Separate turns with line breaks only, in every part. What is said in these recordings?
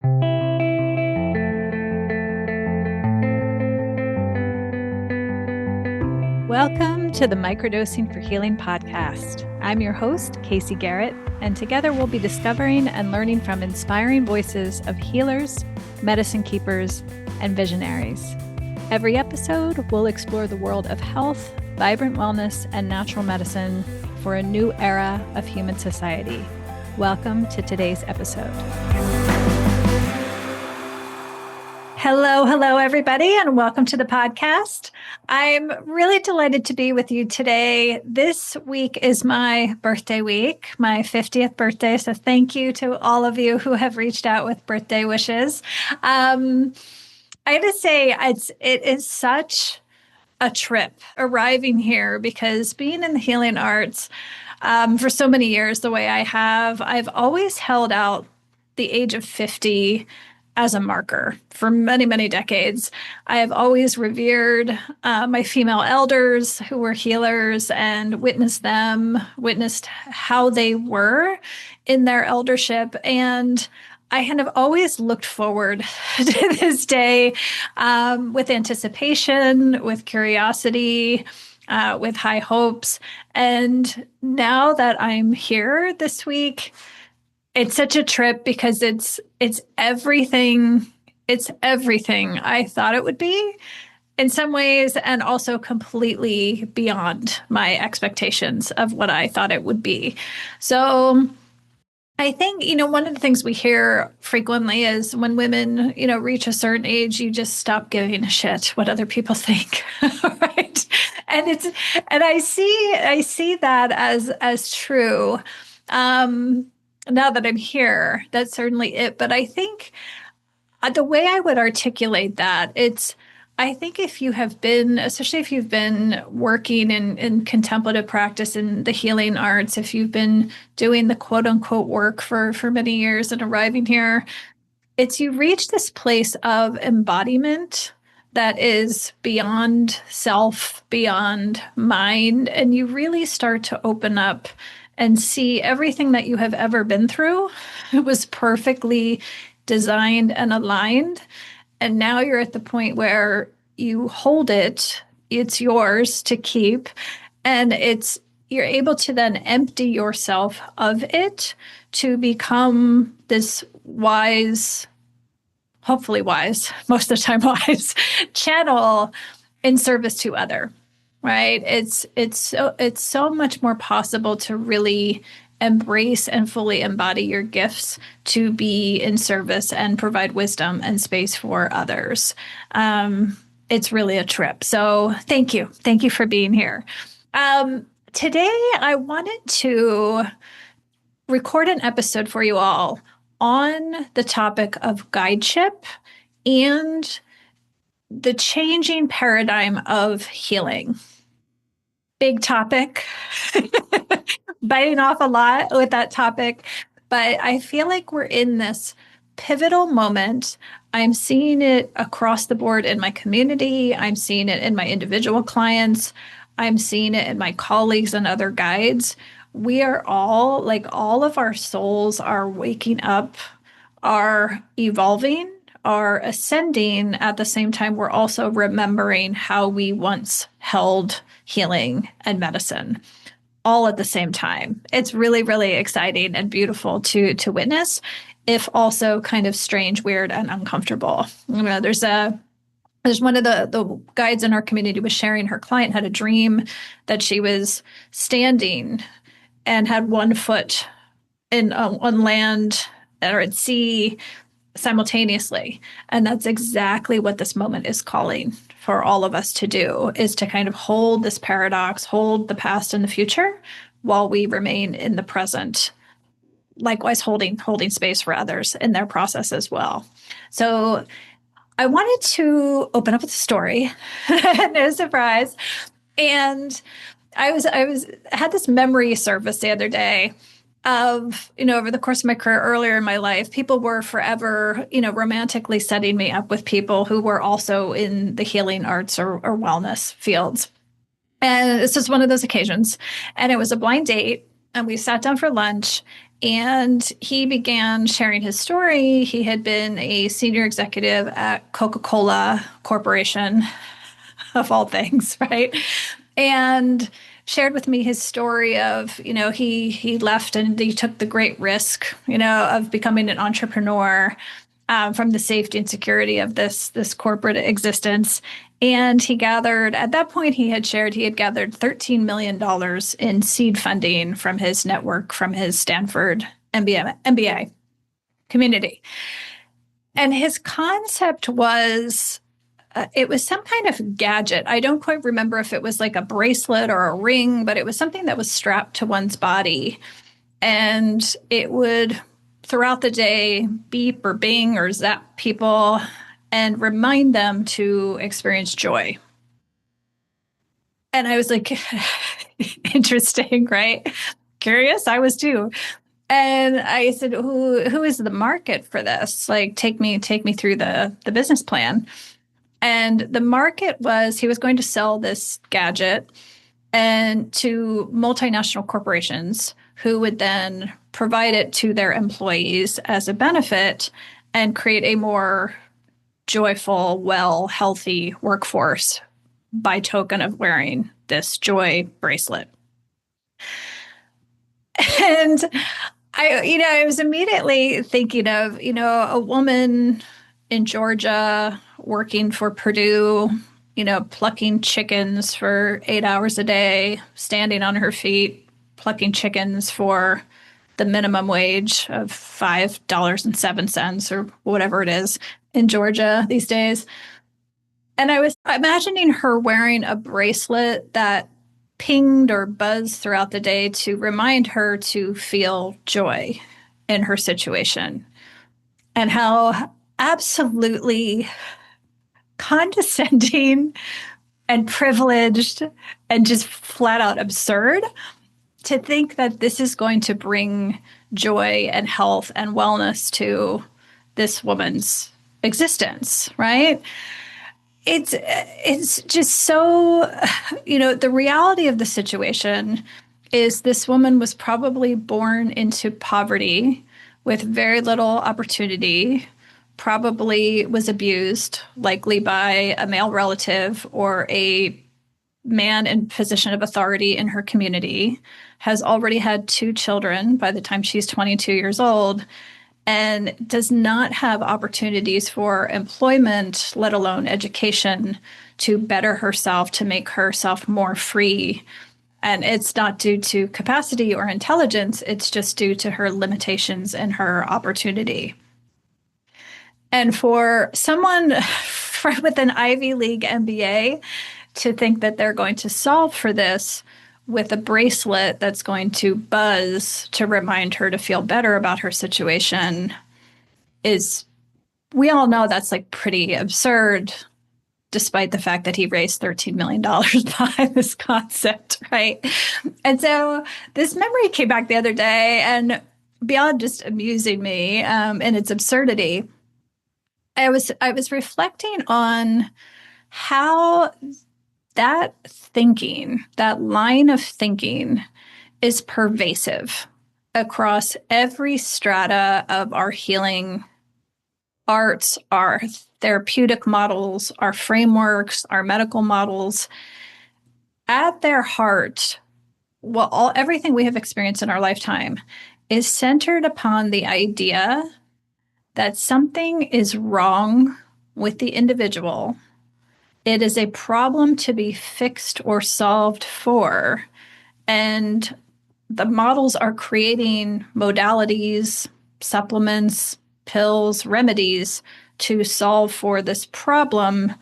Welcome to the Microdosing for Healing podcast. I'm your host, Casey Garrett, and together we'll be discovering and learning from inspiring voices of healers, medicine keepers, and visionaries. Every episode, we'll explore the world of health, vibrant wellness, and natural medicine for a new era of human society. Welcome to today's episode. Hello, everybody, and welcome to the podcast. I'm really delighted to be with you today. This week is my birthday week, my 50th birthday. So thank you to all of you who have reached out with birthday wishes. I have to say, it is such a trip arriving here because being in the healing arts for so many years, the way I have, I've always held out the age of 50 as a marker for many, many decades. I have always revered my female elders who were healers and witnessed how they were in their eldership. And I kind of always looked forward to this day with anticipation, with curiosity, with high hopes. And now that I'm here this week, it's such a trip because it's everything. It's everything I thought it would be in some ways, and also completely beyond my expectations of what I thought it would be. So I think, one of the things we hear frequently is when women, reach a certain age, you just stop giving a shit what other people think. Right. And I see that as true. Now that I'm here, that's certainly it. But I think the way I would articulate that, I think if you have been, especially if you've been working in contemplative practice in the healing arts, if you've been doing the quote unquote work for many years and arriving here, you reach this place of embodiment that is beyond self, beyond mind, and you really start to open up and see everything that you have ever been through. It was perfectly designed and aligned. And now you're at the point where you hold it, it's yours to keep. And you're able to then empty yourself of it to become this wise, hopefully wise, most of the time wise, channel in service to other. Right. It's so much more possible to really embrace and fully embody your gifts to be in service and provide wisdom and space for others. It's really a trip. So thank you. Thank you for being here. Today, I wanted to record an episode for you all on the topic of guideship and the changing paradigm of healing. Big topic, biting off a lot with that topic, but I feel like we're in this pivotal moment. I'm seeing it across the board in my community. I'm seeing it in my individual clients. I'm seeing it in my colleagues and other guides. We are all of our souls are waking up, are evolving, are ascending. At the same time, we're also remembering how we once held healing and medicine all at the same time. It's really, really exciting and beautiful to witness, if also kind of strange, weird, and uncomfortable. There's one of the guides in our community was sharing her client had a dream that she was standing and had one foot on land or at sea simultaneously. And that's exactly what this moment is calling for all of us to do, is to kind of hold this paradox, hold the past and the future while we remain in the present, likewise holding space for others in their process as well. So I wanted to open up with a story, no surprise. And I had this memory surface the other day of, over the course of my career earlier in my life, people were forever, romantically setting me up with people who were also in the healing arts or wellness fields. And this was one of those occasions. And it was a blind date. And we sat down for lunch. And he began sharing his story. He had been a senior executive at Coca-Cola Corporation, of all things, right? And shared with me his story of, he left and he took the great risk, of becoming an entrepreneur, from the safety and security of this corporate existence. And he gathered, at that point, he had gathered $13 million in seed funding from his network, from his Stanford MBA community. And his concept was, it was some kind of gadget. I don't quite remember if it was like a bracelet or a ring, but it was something that was strapped to one's body. And it would, throughout the day, beep or bing or zap people and remind them to experience joy. And I was like, interesting, right? Curious. I was too. And I said, who is the market for this? Like, take me through the business plan. And the market was, he was going to sell this gadget and to multinational corporations who would then provide it to their employees as a benefit and create a more joyful, well, healthy workforce by token of wearing this joy bracelet. And I was immediately thinking of, a woman in Georgia working for Purdue, plucking chickens for 8 hours a day, standing on her feet, plucking chickens for the minimum wage of $5.07 or whatever it is in Georgia these days. And I was imagining her wearing a bracelet that pinged or buzzed throughout the day to remind her to feel joy in her situation, and how absolutely condescending and privileged and just flat out absurd to think that this is going to bring joy and health and wellness to this woman's existence, right? It's just so, the reality of the situation is this woman was probably born into poverty with very little opportunity, probably was abused, likely by a male relative or a man in position of authority in her community, has already had 2 children by the time she's 22 years old, and does not have opportunities for employment, let alone education, to better herself, to make herself more free. And it's not due to capacity or intelligence, it's just due to her limitations and her opportunity. And for someone with an Ivy League MBA to think that they're going to solve for this with a bracelet that's going to buzz to remind her to feel better about her situation is, we all know that's like pretty absurd, despite the fact that he raised $13 million behind this concept, right? And so this memory came back the other day, and beyond just amusing me and its absurdity, I was reflecting on how that thinking, that line of thinking, is pervasive across every strata of our healing arts, our therapeutic models, our frameworks, our medical models. At their heart, everything we have experienced in our lifetime is centered upon the idea that something is wrong with the individual. It is a problem to be fixed or solved for. And the models are creating modalities, supplements, pills, remedies to solve for this problem,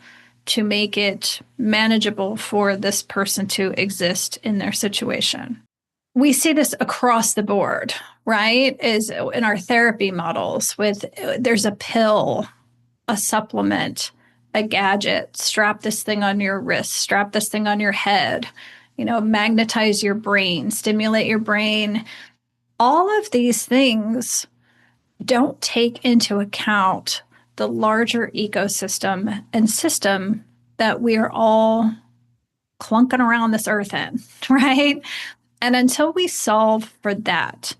to make it manageable for this person to exist in their situation. We see this across the board, right? Is in our therapy models with, there's a pill, a supplement, a gadget, strap this thing on your wrist, strap this thing on your head, magnetize your brain, stimulate your brain. All of these things don't take into account the larger ecosystem and system that we are all clunking around this earth in, right? And until we solve for that,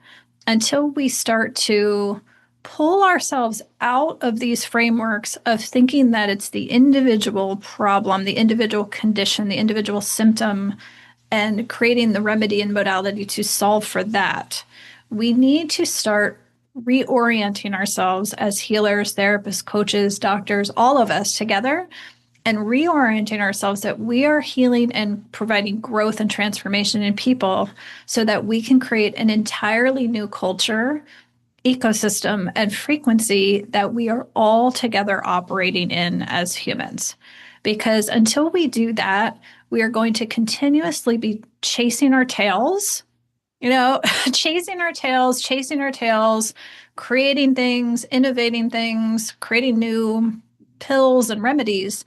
until we start to pull ourselves out of these frameworks of thinking that it's the individual problem, the individual condition, the individual symptom, and creating the remedy and modality to solve for that, we need to start reorienting ourselves as healers, therapists, coaches, doctors, all of us together, and reorienting ourselves that we are healing and providing growth and transformation in people so that we can create an entirely new culture, ecosystem, and frequency that we are all together operating in as humans. Because until we do that, we are going to continuously be chasing our tails, chasing our tails, creating things, innovating things, creating new pills and remedies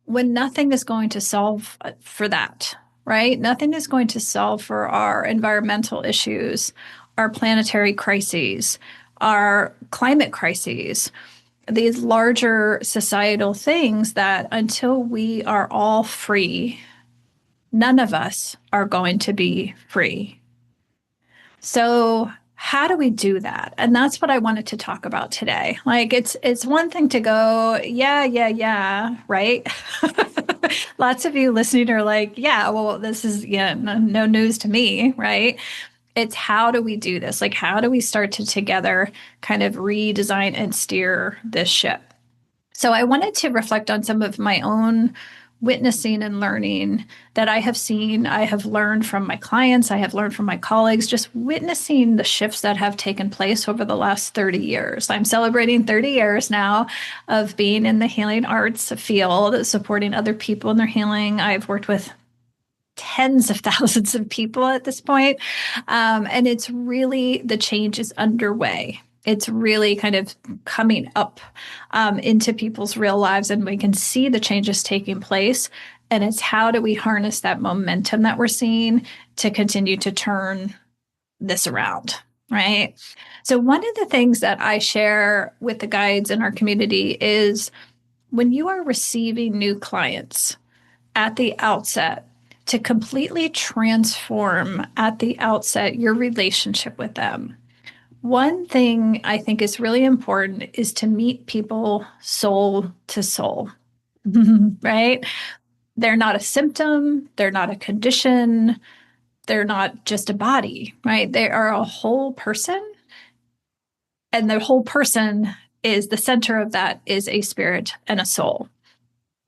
when nothing is going to solve for that, right? Nothing is going to solve for our environmental issues, our planetary crises, our climate crises, these larger societal things that until we are all free, none of us are going to be free. So how do we do that? And that's what I wanted to talk about today. Like it's one thing to go, yeah, right? Lots of you listening are like, yeah, well, this is no news to me, right? It's how do we do this? Like, how do we start to together kind of redesign and steer this ship? So I wanted to reflect on some of my own witnessing and learning that I have seen, I have learned from my clients, I have learned from my colleagues, just witnessing the shifts that have taken place over the last 30 years. I'm celebrating 30 years now of being in the healing arts field, supporting other people in their healing. I've worked with tens of thousands of people at this point. And it's really, the change is underway. It's really kind of coming up into people's real lives, and we can see the changes taking place. And it's how do we harness that momentum that we're seeing to continue to turn this around, right? So, one of the things that I share with the guides in our community is when you are receiving new clients at the outset, to completely transform at the outset your relationship with them. One thing I think is really important is to meet people soul to soul, right? They're not a symptom, they're not a condition, they're not just a body, right? They are a whole person. And the whole person is the center of that is a spirit and a soul.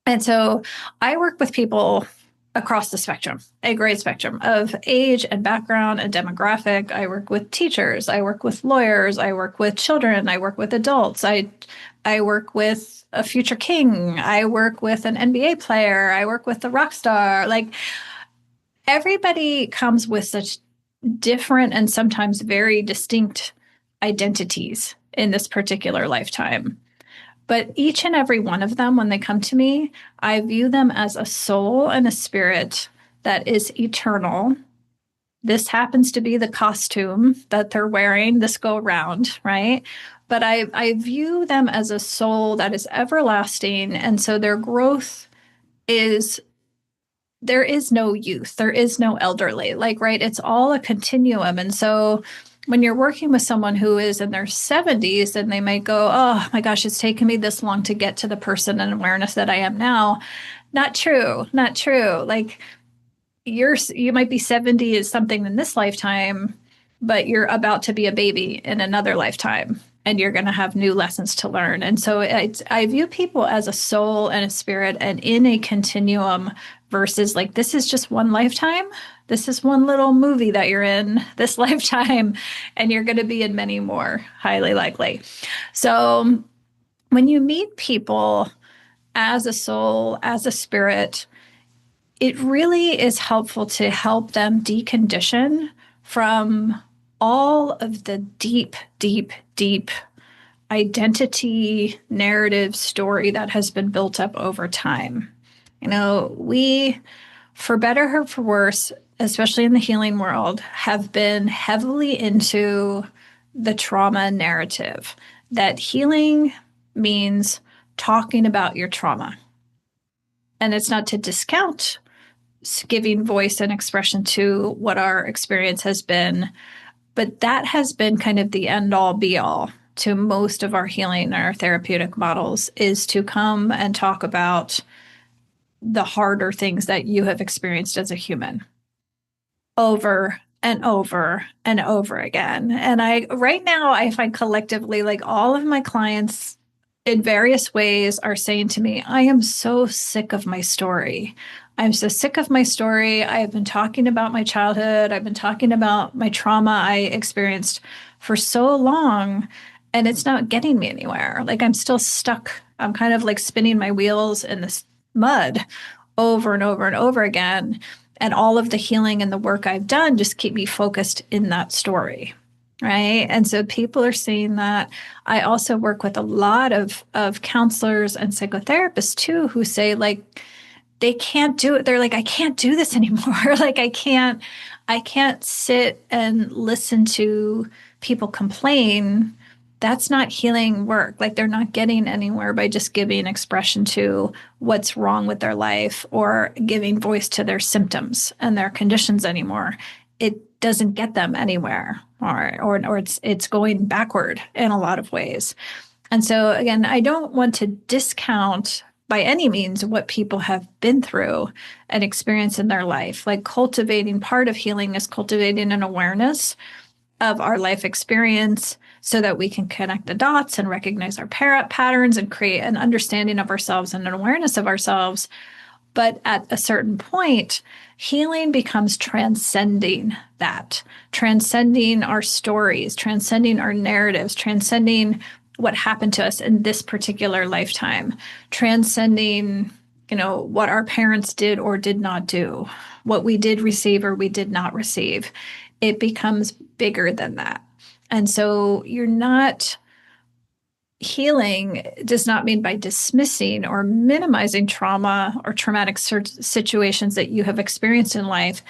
And so I work with people across the spectrum, a great spectrum of age and background and demographic. I work with teachers, I work with lawyers, I work with children, I work with adults. I work with a future king, I work with an NBA player, I work with a rock star. Like everybody comes with such different and sometimes very distinct identities in this particular lifetime. But each and every one of them, when they come to me, I view them as a soul and a spirit that is eternal. This happens to be the costume that they're wearing this go around, right? But I view them as a soul that is everlasting. And so their growth is, there is no youth, there is no elderly, like, right? It's all a continuum. And so when you're working with someone who is in their 70s, and they might go, oh my gosh, it's taken me this long to get to the person and awareness that I am now. Not true, not true. Like you might be 70 is something in this lifetime, but you're about to be a baby in another lifetime, and you're going to have new lessons to learn. And so I view people as a soul and a spirit and in a continuum versus like, this is just one lifetime. This is one little movie that you're in this lifetime, and you're going to be in many more, highly likely. So when you meet people as a soul, as a spirit, it really is helpful to help them decondition from all of the deep, deep, deep identity, narrative, story that has been built up over time. We, for better or for worse, especially in the healing world, have been heavily into the trauma narrative, that healing means talking about your trauma. And it's not to discount giving voice and expression to what our experience has been, But that has been kind of the end all be all to most of our healing and our therapeutic models, is to come and talk about the harder things that you have experienced as a human over and over and over again. And right now, I find collectively, like all of my clients in various ways are saying to me, I am so sick of my story. I'm so sick of my story. I've been talking about my childhood. I've been talking about my trauma I experienced for so long, and it's not getting me anywhere. Like I'm still stuck. I'm kind of like spinning my wheels in this mud over and over and over again. And all of the healing and the work I've done just keep me focused in that story. Right. And so people are seeing that. I also work with a lot of counselors and psychotherapists too, who say like they can't do it. They're like, I can't do this anymore. Like I can't sit and listen to people complain. That's not healing work. Like they're not getting anywhere by just giving expression to what's wrong with their life or giving voice to their symptoms and their conditions anymore. It doesn't get them anywhere, or it's going backward in a lot of ways. And so again, I don't want to discount by any means what people have been through and experienced in their life. Like cultivating, part of healing is cultivating an awareness of our life experience so that we can connect the dots and recognize our patterns and create an understanding of ourselves and an awareness of ourselves. But at a certain point, healing becomes transcending that, transcending our stories, transcending our narratives, transcending what happened to us in this particular lifetime, transcending, what our parents did or did not do, what we did receive or we did not receive. It becomes bigger than that. And so you're not healing does not mean by dismissing or minimizing trauma or traumatic situations that you have experienced in life.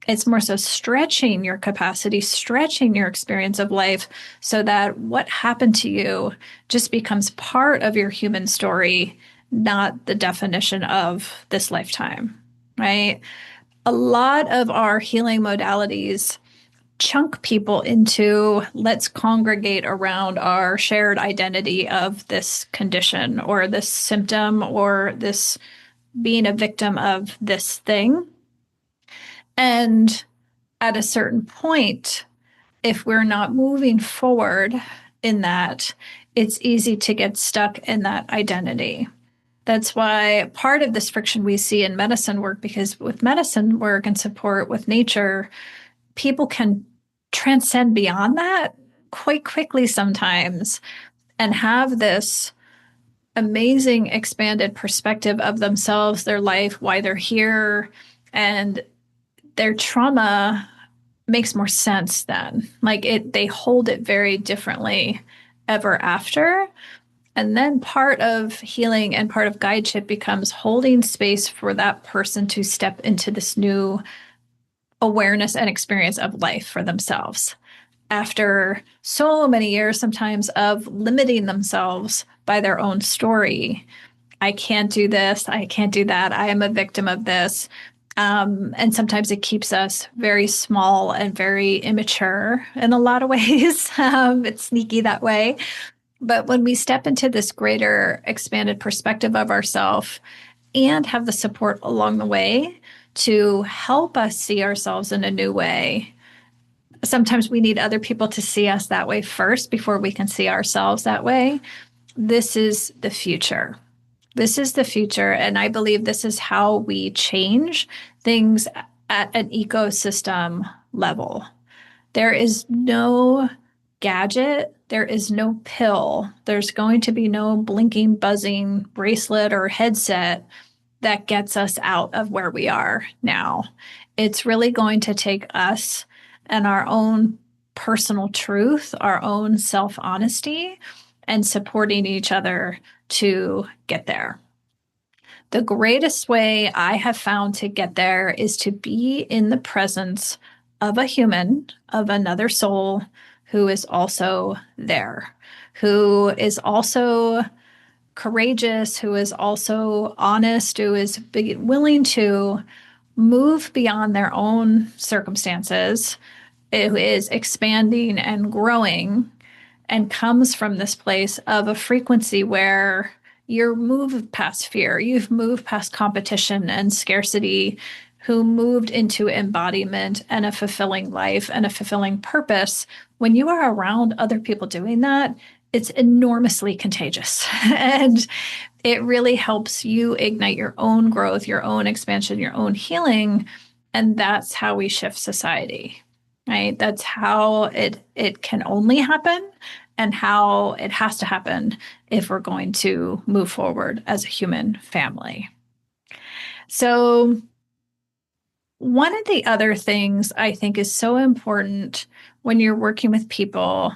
It's more so stretching your capacity, stretching your experience of life so that what happened to you just becomes part of your human story, not the definition of this lifetime, right? A lot of our healing modalities chunk people into let's congregate around our shared identity of this condition or this symptom or this being a victim of this thing. And at a certain point, if we're not moving forward in that, it's easy to get stuck in that identity. That's why part of this friction we see in medicine work, because with medicine work and support with nature, people can transcend beyond that quite quickly sometimes and have this amazing expanded perspective of themselves, their life, why they're here, and their trauma makes more sense then. Like they hold it very differently ever after. And then part of healing and part of guideship becomes holding space for that person to step into this new awareness and experience of life for themselves after so many years sometimes of limiting themselves by their own story. I can't do this. I can't do that. I am a victim of this. And sometimes it keeps us very small and very immature in a lot of ways. It's sneaky that way. But when we step into this greater expanded perspective of ourselves and have the support along the way to help us see ourselves in a new way, sometimes we need other people to see us that way first before we can see ourselves that way. This is the future. This is the future. And I believe this is how we change things at an ecosystem level. There is no gadget. There is no pill. There's going to be no blinking, buzzing bracelet or headset that gets us out of where we are now. It's really going to take us and our own personal truth, our own self-honesty, and supporting each other to get there. The greatest way I have found to get there is to be in the presence of a human, of another soul who is also there, who is also courageous, who is also honest, who is willing to move beyond their own circumstances who is expanding and growing and comes from this place of a frequency where you're moved past fear, you've moved past competition and scarcity, who moved into embodiment and a fulfilling life and a fulfilling purpose. When you are around other people doing that, it's enormously contagious. And it really helps you ignite your own growth, your own expansion, your own healing. And that's how we shift society, right? That's how it can only happen and how it has to happen if we're going to move forward as a human family. So, one of the other things I think is so important when you're working with people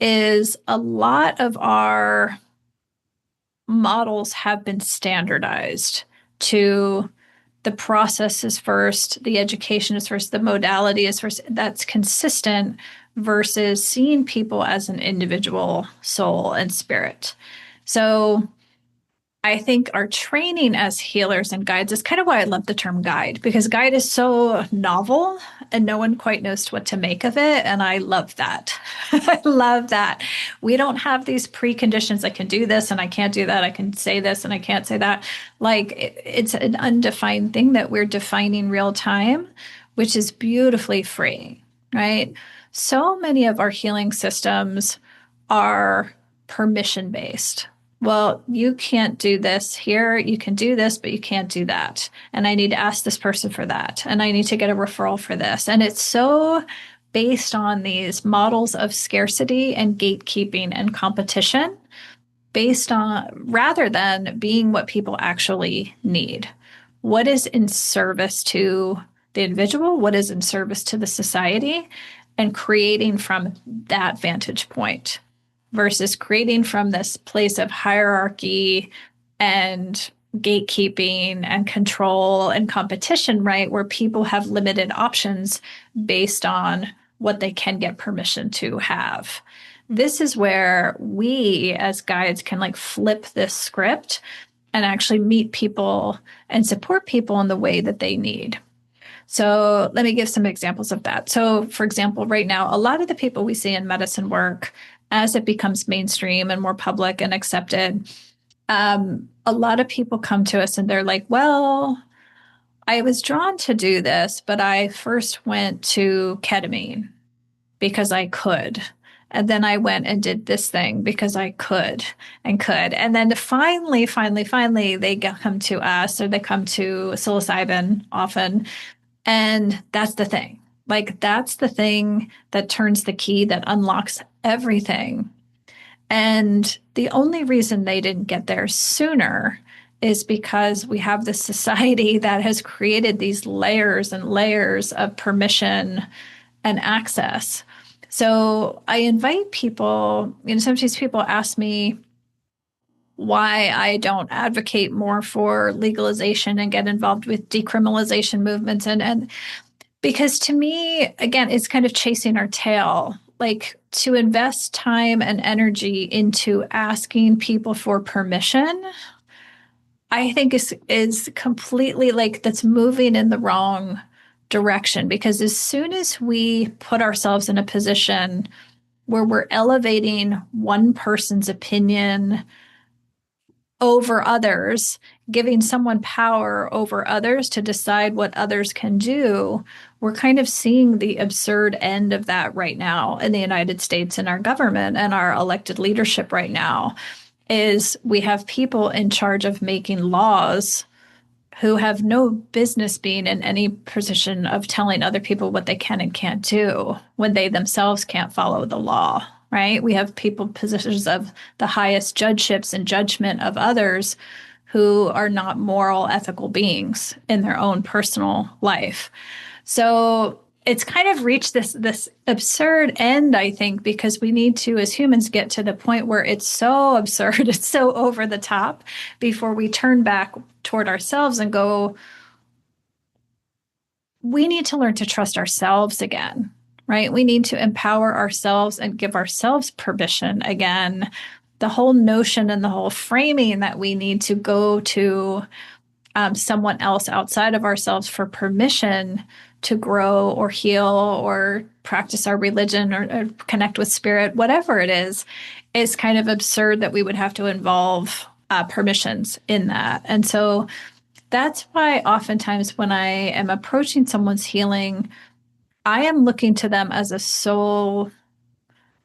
is a lot of our models have been standardized to the process is first, the education is first, the modality is first. That's consistent versus seeing people as an individual soul and spirit. So I think our training as healers and guides is kind of why I love the term guide, because guide is so novel and no one quite knows what to make of it. And I love that. I love that. We don't have these preconditions. I can do this and I can't do that. I can say this and I can't say that. Like it's an undefined thing that we're defining real time, which is beautifully free, right? So many of our healing systems are permission based. Well, you can't do this here. You can do this, but you can't do that. And I need to ask this person for that. And I need to get a referral for this. And it's so based on these models of scarcity and gatekeeping and competition, based on rather than being what people actually need. What is in service to the individual? What is in service to the society? And creating from that vantage point versus creating from this place of hierarchy and gatekeeping and control and competition, right? Where people have limited options based on what they can get permission to have. This is where we as guides can like flip this script and actually meet people and support people in the way that they need. So let me give some examples of that. So, for example, right now, a lot of the people we see in medicine work, as it becomes mainstream and more public and accepted, a lot of people come to us and they're like, well, I was drawn to do this, but I first went to ketamine because I could. And then I went and did this thing because I could and could. And then finally, they come to us or they come to psilocybin often. And that's the thing. Like, that's the thing that turns the key that unlocks everything. And the only reason they didn't get there sooner is because we have this society that has created these layers and layers of permission and access. So I invite people, sometimes people ask me why I don't advocate more for legalization and get involved with decriminalization movements. And because to me, again, it's kind of chasing our tail. Like, to invest time and energy into asking people for permission, I think is completely like that's moving in the wrong direction. Because as soon as we put ourselves in a position where we're elevating one person's opinion over others, giving someone power over others to decide what others can do, we're kind of seeing the absurd end of that right now in the United States and our government and our elected leadership right now. Is we have people in charge of making laws who have no business being in any position of telling other people what they can and can't do when they themselves can't follow the law, right? We have people in positions of the highest judgeships and judgment of others who are not moral, ethical beings in their own personal life. So it's kind of reached this absurd end, I think, because we need to, as humans, get to the point where it's so absurd, it's so over the top before we turn back toward ourselves and go, we need to learn to trust ourselves again, right? We need to empower ourselves and give ourselves permission again. The whole notion and the whole framing that we need to go to someone else outside of ourselves for permission to grow or heal or practice our religion or connect with spirit, whatever it is kind of absurd that we would have to involve permissions in that. And so that's why oftentimes when I am approaching someone's healing, I am looking to them as a soul.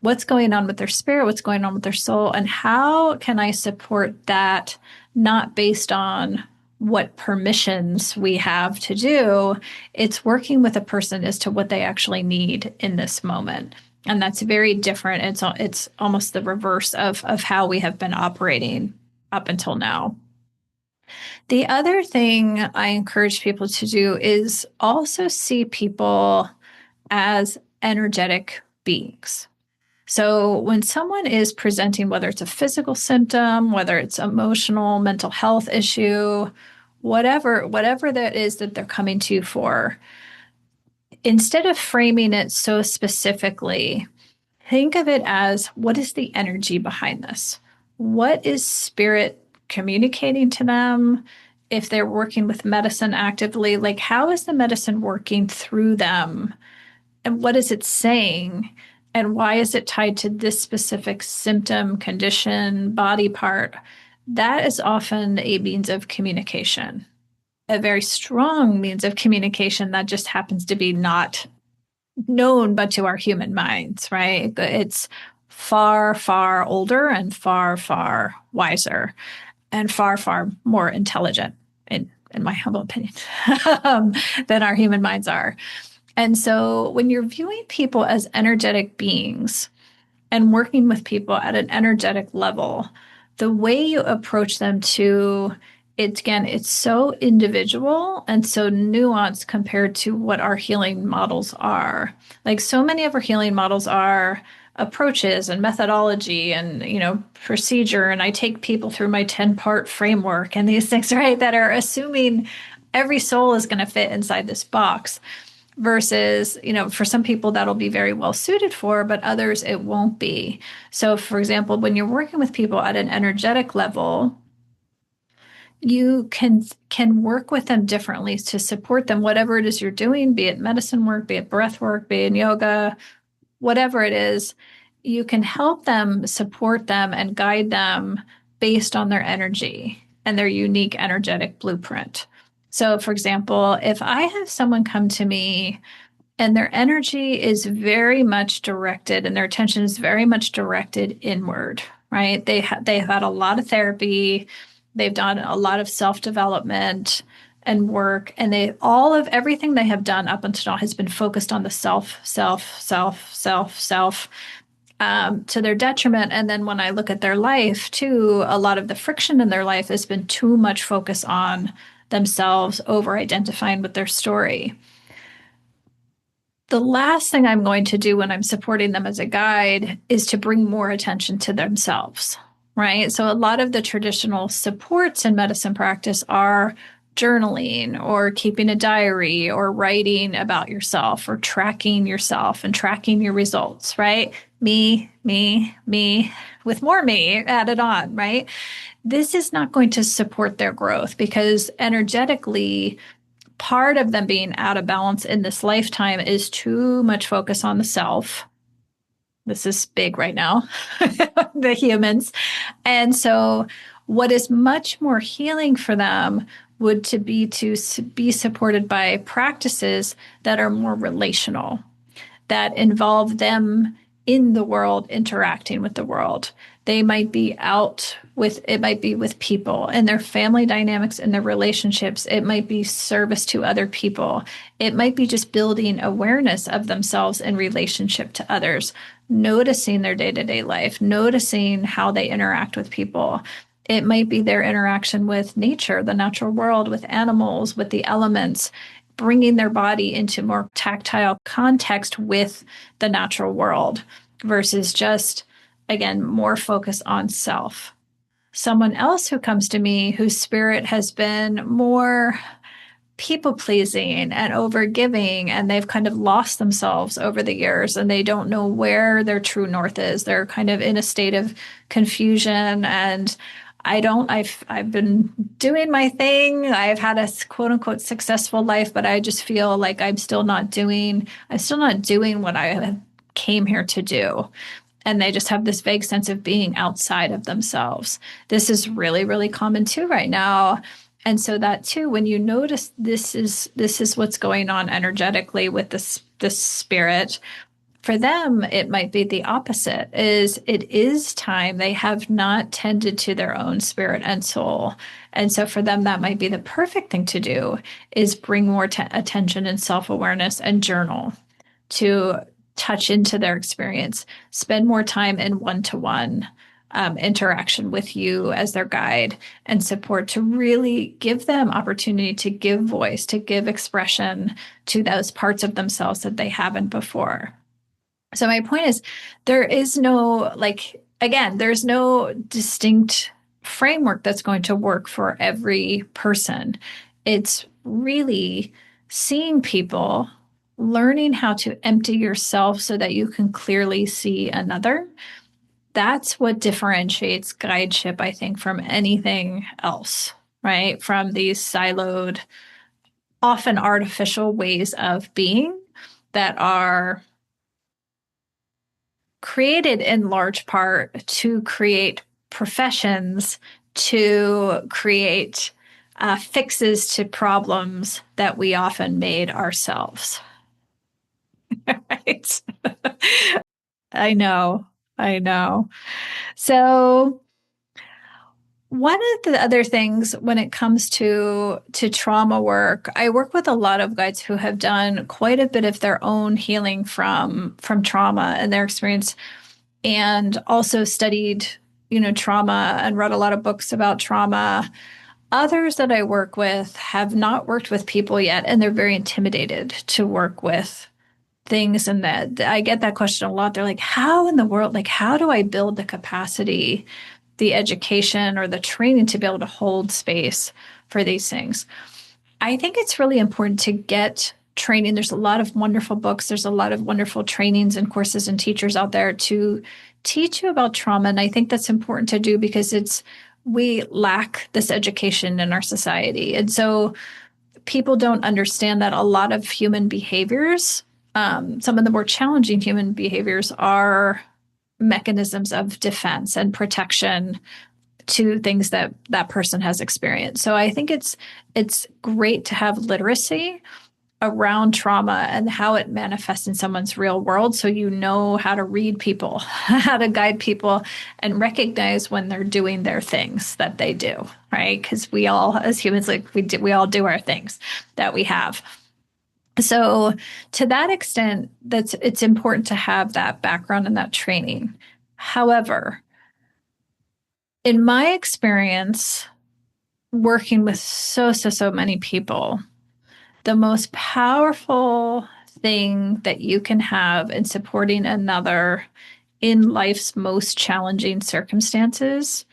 What's going on with their spirit? What's going on with their soul? And how can I support that, not based on what permissions we have to do? It's working with a person as to what they actually need in this moment. And that's very different. It's almost the reverse of how we have been operating up until now. The other thing I encourage people to do is also see people as energetic beings. So when someone is presenting, whether it's a physical symptom, whether it's emotional, mental health issue, whatever that is that they're coming to you for, instead of framing it so specifically, think of it as, what is the energy behind this? What is spirit communicating to them? If they're working with medicine actively, like, how is the medicine working through them? And what is it saying? And why is it tied to this specific symptom, condition, body part? That is often a means of communication, a very strong means of communication that just happens to be not known but to our human minds, right? It's far, far older and far, far wiser and far, far more intelligent, in my humble opinion, than our human minds are. And so when you're viewing people as energetic beings and working with people at an energetic level, the way you approach them to it, again, it's so individual and so nuanced compared to what our healing models are. Like, so many of our healing models are approaches and methodology and, procedure. And I take people through my 10-part framework and these things, right, that are assuming every soul is going to fit inside this box. Versus, for some people that'll be very well suited for, but others it won't be. So, for example, when you're working with people at an energetic level, you can work with them differently to support them, whatever it is you're doing, be it medicine work, be it breath work, be it yoga, whatever it is. You can help them, support them, and guide them based on their energy and their unique energetic blueprint. So, for example, if I have someone come to me and their energy is very much directed and their attention is very much directed inward, right? They've had a lot of therapy, they've done a lot of self-development and work, and everything they have done up until now has been focused on the self, to their detriment. And then when I look at their life too, a lot of the friction in their life has been too much focus on themselves, over identifying with their story. The last thing I'm going to do when I'm supporting them as a guide is to bring more attention to themselves, right? So a lot of the traditional supports in medicine practice are journaling or keeping a diary or writing about yourself or tracking yourself and tracking your results, right? Me, with more me added on, right? This is not going to support their growth because energetically, part of them being out of balance in this lifetime is too much focus on the self. This is big right now, the humans. And so what is much more healing for them would to be supported by practices that are more relational, that involve them in the world, interacting with the world. They might be it might be with people and their family dynamics and their relationships. It might be service to other people. It might be just building awareness of themselves in relationship to others, noticing their day-to-day life, noticing how they interact with people. It might be their interaction with nature, the natural world, with animals, with the elements, bringing their body into more tactile context with the natural world versus just, again, more focus on self. Someone else who comes to me whose spirit has been more people-pleasing and over-giving, and they've kind of lost themselves over the years and they don't know where their true north is. They're kind of in a state of confusion and I've been doing my thing. I've had a quote unquote successful life, but I just feel like I'm still not doing what I came here to do. And they just have this vague sense of being outside of themselves. This is really, really common too right now. And so that too, when you notice this is what's going on energetically with this spirit, for them, it might be the opposite, is it is time they have not tended to their own spirit and soul. And so for them, that might be the perfect thing to do is bring more attention and self-awareness and journal to touch into their experience, spend more time in one-to-one interaction with you as their guide and support to really give them opportunity to give voice, to give expression to those parts of themselves that they haven't before. So my point is, there is no, like, again, there's no distinct framework that's going to work for every person. It's really seeing people, learning how to empty yourself so that you can clearly see another. That's what differentiates guideship, I think, from anything else, right? From these siloed, often artificial ways of being that are created in large part to create professions, to create fixes to problems that we often made ourselves. Right? I know. I know. So one of the other things when it comes to trauma work, I work with a lot of guides who have done quite a bit of their own healing from trauma and their experience, and also studied, trauma and read a lot of books about trauma. Others that I work with have not worked with people yet, and they're very intimidated to work with things. And that I get that question a lot. They're like, how in the world, like, how do I build the capacity, the education, or the training to be able to hold space for these things? I think it's really important to get training. There's a lot of wonderful books. There's a lot of wonderful trainings and courses and teachers out there to teach you about trauma. And I think that's important to do because we lack this education in our society. And so people don't understand that a lot of human behaviors, some of the more challenging human behaviors, are mechanisms of defense and protection to things that that person has experienced. So I think it's great to have literacy around trauma and how it manifests in someone's real world, so you know how to read people, how to guide people, and recognize when they're doing their things that they do, right? Because we all, as humans, like we all do our things that we have. So to that extent, it's important to have that background and that training. However, in my experience, working with so many people, the most powerful thing that you can have in supporting another in life's most challenging circumstances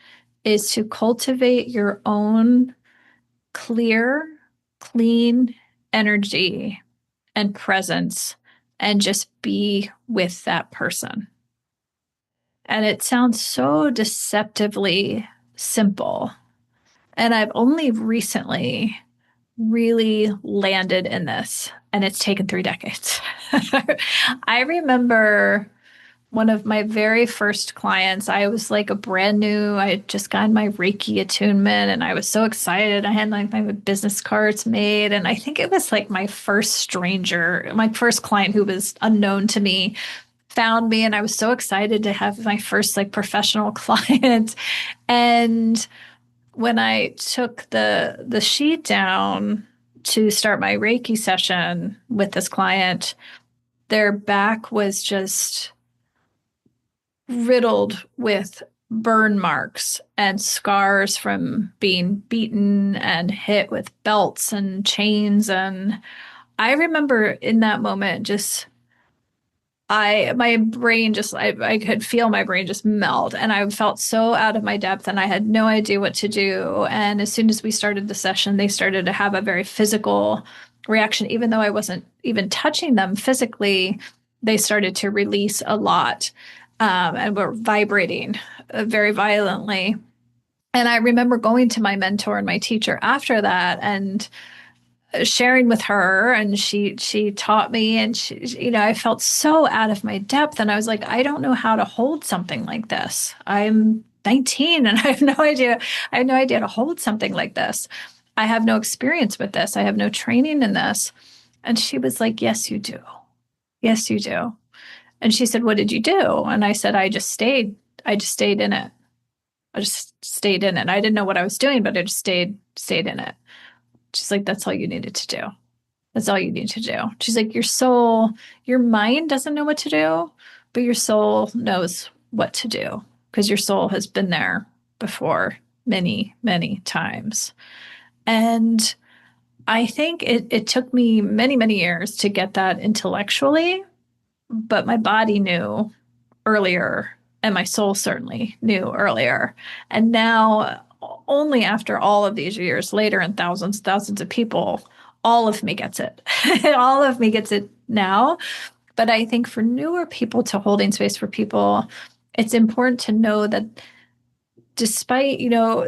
is to cultivate your own clear, clean energy and presence and just be with that person. And it sounds so deceptively simple. And I've only recently really landed in this, and it's taken 3 decades. I remember one of my very first clients. I was like I had just gotten my Reiki attunement, and I was so excited. I had like my business cards made, and I think it was like my first client who was unknown to me found me, and I was so excited to have my first like professional client. And when I took the sheet down to start my Reiki session with this client, their back was just riddled with burn marks and scars from being beaten and hit with belts and chains. And I remember in that moment I could feel my brain just melt, and I felt so out of my depth, and I had no idea what to do. And as soon as we started the session, they started to have a very physical reaction. Even though I wasn't even touching them physically, they started to release a lot, and were vibrating very violently. And I remember going to my mentor and my teacher after that and sharing with her, and she taught me, and I felt so out of my depth, and I was like, I don't know how to hold something like this. I'm 19 and I have no idea. I have no idea to hold something like this. I have no experience with this. I have no training in this. And she was like, yes, you do. Yes, you do. And she said, what did you do? And I said, I just stayed in it. I just stayed in it. I didn't know what I was doing, but I just stayed in it. She's like, that's all you needed to do. That's all you need to do. She's like, your mind doesn't know what to do, but your soul knows what to do because your soul has been there before many, many times. And I think it took me many, many years to get that intellectually, but my body knew earlier, and my soul certainly knew earlier. And now, only after all of these years later, and thousands of people, all of me gets it. All of me gets it now. But I think for newer people to holding space for people, it's important to know that despite,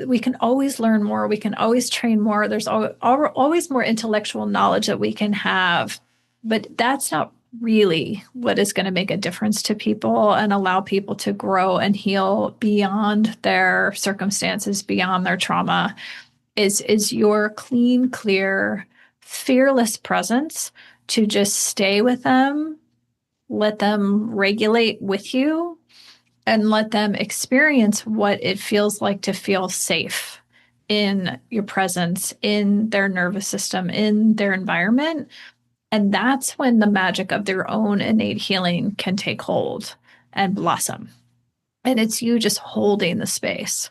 we can always learn more, we can always train more. There's always more intellectual knowledge that we can have, but that's not really what is going to make a difference to people and allow people to grow and heal beyond their circumstances, beyond their trauma, is your clean, clear, fearless presence to just stay with them, let them regulate with you, and let them experience what it feels like to feel safe in your presence, in their nervous system, in their environment. And that's when the magic of their own innate healing can take hold and blossom. And it's you just holding the space.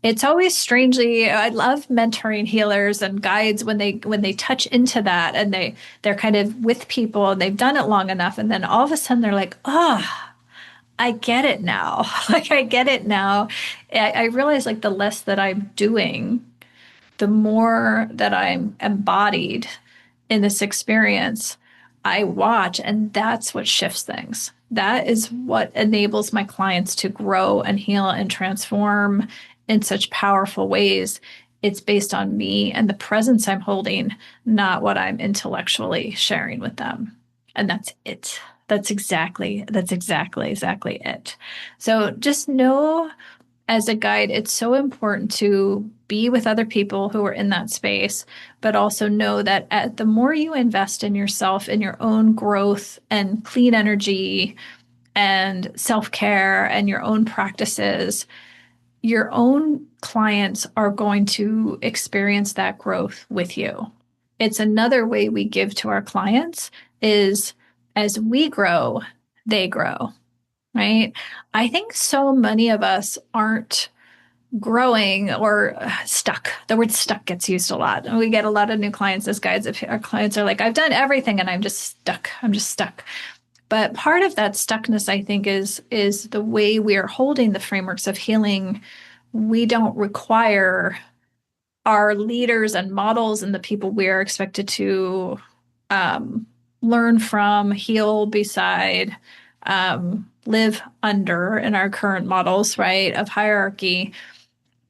It's always strangely, I love mentoring healers and guides when they touch into that, and they're kind of with people and they've done it long enough, and then all of a sudden they're like, oh, I get it now. Like, I get it now. I realize, like, the less that I'm doing, the more that I'm embodied in this experience, I watch, and that's what shifts things. That is what enables my clients to grow and heal and transform in such powerful ways. It's based on me and the presence I'm holding, not what I'm intellectually sharing with them. And that's it. That's exactly it. So just know, as a guide, it's so important to be with other people who are in that space, but also know that the more you invest in yourself, in your own growth and clean energy and self-care and your own practices, your own clients are going to experience that growth with you. It's another way we give to our clients is, as we grow, they grow, right? I think so many of us aren't growing or stuck. The word stuck gets used a lot. And we get a lot of new clients as guides. If our clients are like, I've done everything and I'm just stuck. I'm just stuck. But part of that stuckness, I think, is the way we are holding the frameworks of healing. We don't require our leaders and models and the people we are expected to learn from, heal beside, live under in our current models, right, of hierarchy.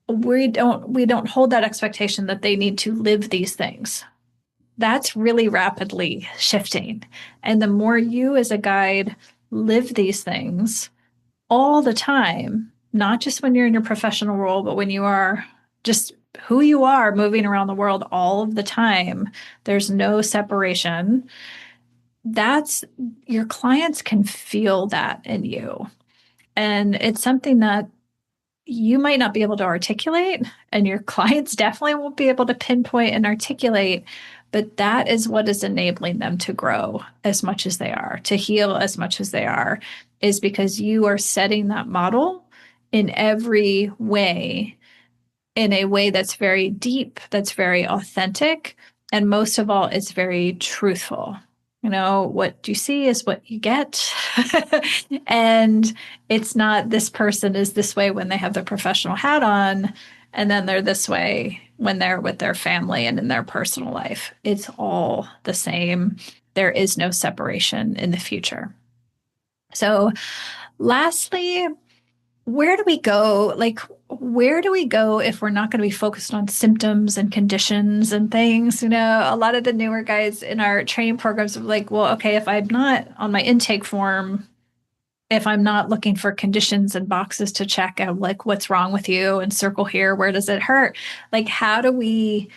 We don't hold that expectation that they need to live these things. That's really rapidly shifting. And the more you as a guide live these things all the time, not just when you're in your professional role, but when you are just who you are moving around the world all of the time, there's no separation. That's, your clients can feel that in you. And it's something that you might not be able to articulate, and your clients definitely won't be able to pinpoint and articulate, but that is what is enabling them to grow as much as they are, to heal as much as they are, is because you are setting that model in every way, in a way that's very deep, that's very authentic, and most of all, it's very truthful. What you see is what you get. And it's not, this person is this way when they have their professional hat on, and then they're this way when they're with their family and in their personal life. It's all the same. There is no separation in the future. So, lastly, where do we go? Like, where do we go if we're not going to be focused on symptoms and conditions and things? A lot of the newer guys in our training programs are like, well, okay, if I'm not on my intake form, if I'm not looking for conditions and boxes to check out, like what's wrong with you and circle here, where does it hurt? Like, how do we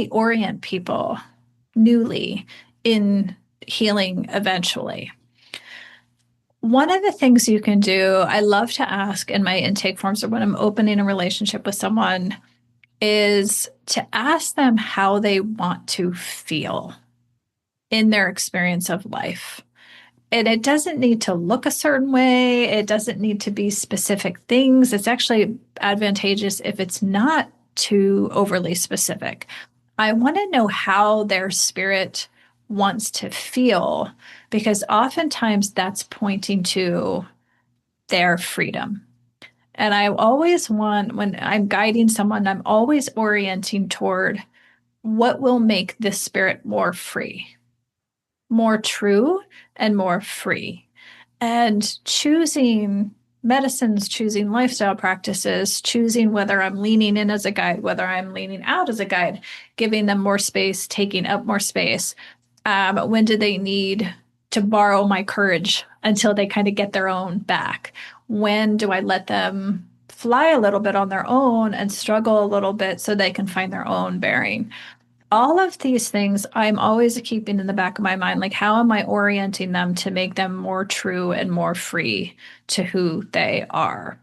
orient people newly in healing eventually? One of the things you can do, I love to ask in my intake forms or when I'm opening a relationship with someone, is to ask them how they want to feel in their experience of life. And it doesn't need to look a certain way. It doesn't need to be specific things. It's actually advantageous if it's not too overly specific. I want to know how their spirit wants to feel because oftentimes that's pointing to their freedom. And I always want, when I'm guiding someone, I'm always orienting toward what will make this spirit more free, more true, and more free. And choosing medicines, choosing lifestyle practices, choosing whether I'm leaning in as a guide, whether I'm leaning out as a guide, giving them more space, taking up more space. When do they need to borrow my courage until they kind of get their own back? When do I let them fly a little bit on their own and struggle a little bit so they can find their own bearing? All of these things I'm always keeping in the back of my mind. Like, how am I orienting them to make them more true and more free to who they are?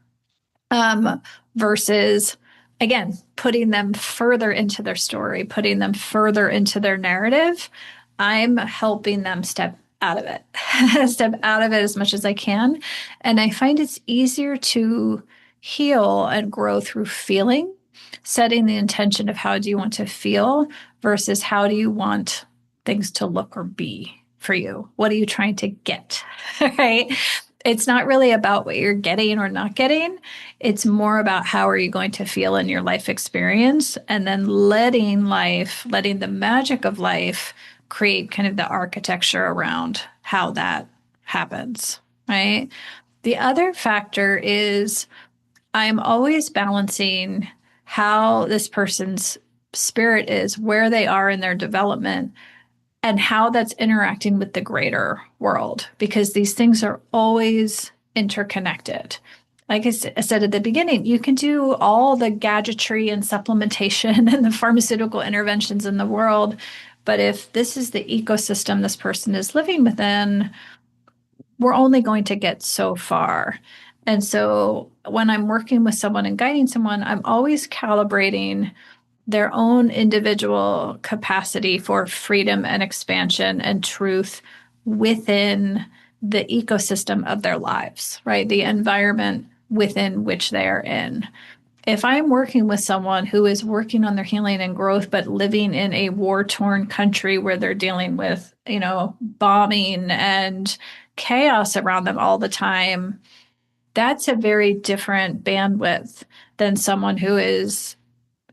Versus, again, putting them further into their story, putting them further into their narrative. I'm helping them step out of it, step out of it as much as I can. And I find it's easier to heal and grow through feeling, setting the intention of how do you want to feel versus how do you want things to look or be for you? What are you trying to get? Right? It's not really about what you're getting or not getting. It's more about how are you going to feel in your life experience and then letting life, letting the magic of life create kind of the architecture around how that happens, right? The other factor is I'm always balancing how this person's spirit is, where they are in their development, and how that's interacting with the greater world, because these things are always interconnected. Like I said at the beginning, you can do all the gadgetry and supplementation and the pharmaceutical interventions in the world. But if this is the ecosystem this person is living within, we're only going to get so far. And so when I'm working with someone and guiding someone, I'm always calibrating their own individual capacity for freedom and expansion and truth within the ecosystem of their lives, right? The environment within which they are in. If I'm working with someone who is working on their healing and growth, but living in a war-torn country where they're dealing with, bombing and chaos around them all the time, that's a very different bandwidth than someone who is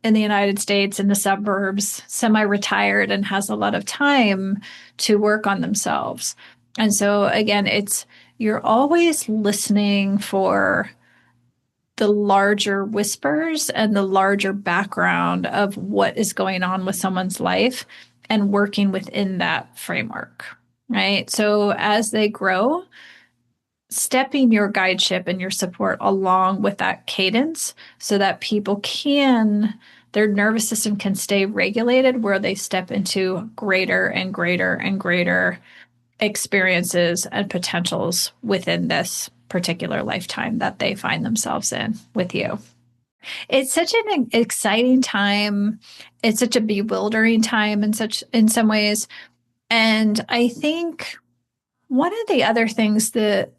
in the United States in the suburbs, semi-retired and has a lot of time to work on themselves. And so again, you're always listening for the larger whispers and the larger background of what is going on with someone's life and working within that framework, right? So as they grow, stepping your guideship and your support along with that cadence so that their nervous system can stay regulated where they step into greater and greater and greater experiences and potentials within this particular lifetime that they find themselves in with you. It's such an exciting time. It's such a bewildering time in some ways. And I think one of the other things that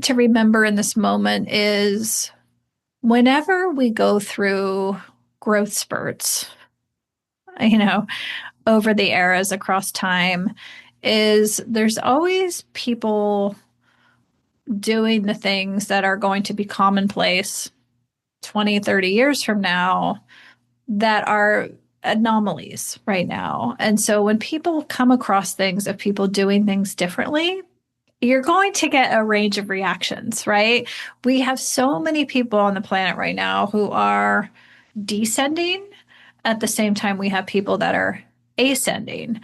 to remember in this moment is whenever we go through growth spurts, you know, over the eras across time, is there's always people doing the things that are going to be commonplace 20, 30 years from now that are anomalies right now. And so when people come across things of people doing things differently, you're going to get a range of reactions, right? We have so many people on the planet right now who are descending. At the same time, we have people that are ascending.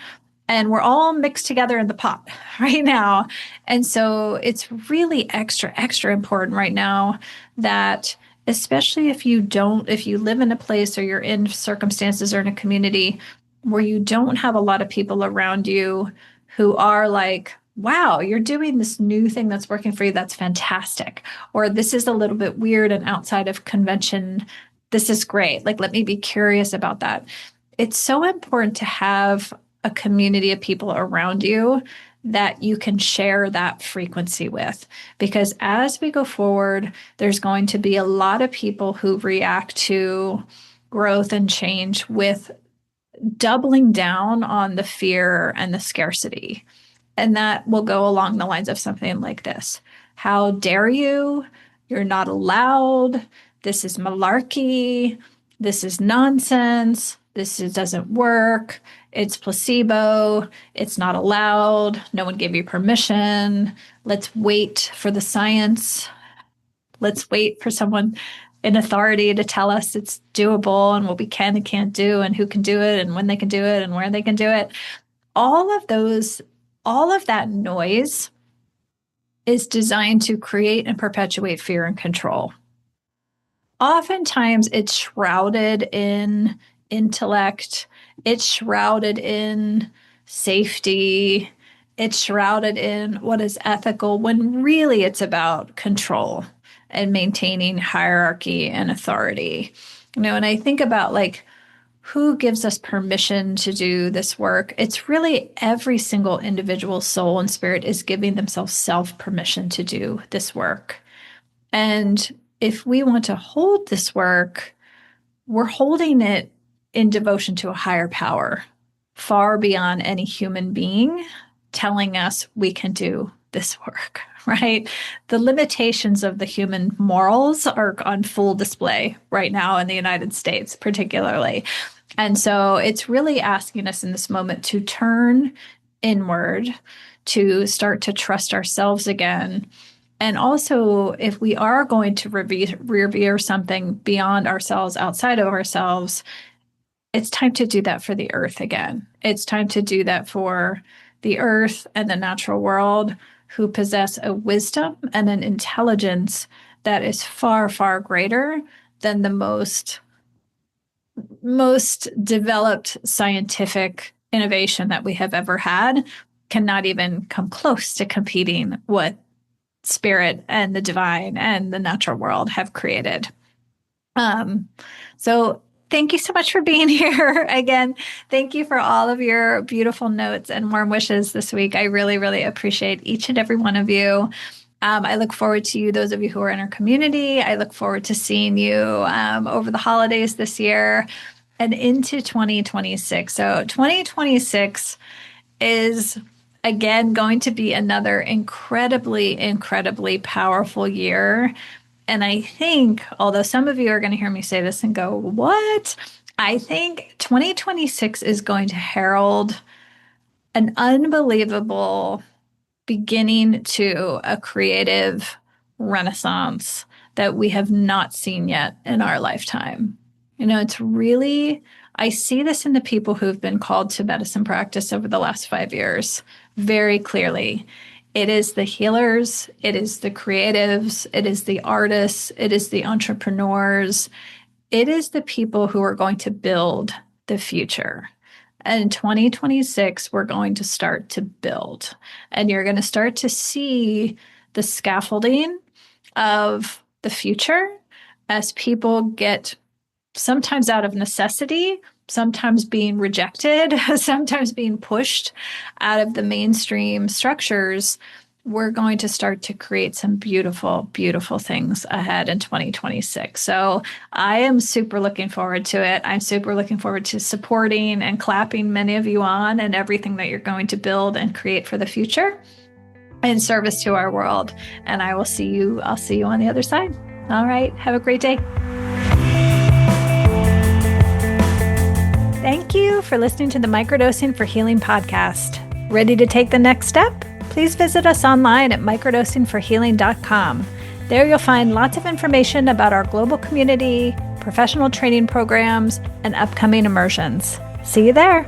And we're all mixed together in the pot right now. And so it's really extra, extra important right now that, especially if you live in a place or you're in circumstances or in a community where you don't have a lot of people around you who are like, wow, you're doing this new thing that's working for you. That's fantastic. Or this is a little bit weird and outside of convention. This is great. Like, let me be curious about that. It's so important to have a community of people around you that you can share that frequency with. Because as we go forward, there's going to be a lot of people who react to growth and change with doubling down on the fear and the scarcity. And that will go along the lines of something like this. How dare you? You're not allowed. This is malarkey. This is nonsense. Doesn't work. It's placebo. It's not allowed. No one gave you permission. Let's wait for the science. Let's wait for someone in authority to tell us it's doable and what we can and can't do and who can do it and when they can do it and where they can do it. All of that noise is designed to create and perpetuate fear and control. Oftentimes it's shrouded in intellect, it's shrouded in safety, it's shrouded in what is ethical, when really it's about control and maintaining hierarchy and authority. And I think about like, who gives us permission to do this work? It's really every single individual soul and spirit is giving themselves self-permission to do this work. And if we want to hold this work, we're holding it in devotion to a higher power, far beyond any human being telling us we can do this work, right? The limitations of the human morals are on full display right now in the United States, particularly. And so it's really asking us in this moment to turn inward, to start to trust ourselves again. And also, if we are going to revere something beyond ourselves, outside of ourselves, it's time to do that for the earth again. It's time to do that for the earth and the natural world, who possess a wisdom and an intelligence that is far, far greater than the most developed scientific innovation that we have ever had, cannot even come close to competing with spirit and the divine and the natural world have created. So thank you so much for being here. Again, thank you for all of your beautiful notes and warm wishes this week. I really, really appreciate each and every one of you. I look forward to you, those of you who are in our community. I look forward to seeing you over the holidays this year and into 2026. So 2026 is, again, going to be another incredibly, incredibly powerful year. And I think, although some of you are going to hear me say this and go, what? I think 2026 is going to herald an unbelievable beginning to a creative renaissance that we have not seen yet in our lifetime. It's really, I see this in the people who've been called to medicine practice over the last 5 years very clearly. It is the healers, it is the creatives, it is the artists, it is the entrepreneurs, it is the people who are going to build the future. And in 2026, we're going to start to build. And you're going to start to see the scaffolding of the future as people get, sometimes out of necessity, sometimes being rejected, sometimes being pushed out of the mainstream structures. We're going to start to create some beautiful, beautiful things ahead in 2026. So I am super looking forward to it. I'm super looking forward to supporting and clapping many of you on and everything that you're going to build and create for the future in service to our world. And I'll see you on the other side. All right. Have a great day. Thank you for listening to the Microdosing for Healing podcast. Ready to take the next step? please visit us online at microdosingforhealing.com. There you'll find lots of information about our global community, professional training programs, and upcoming immersions. See you there.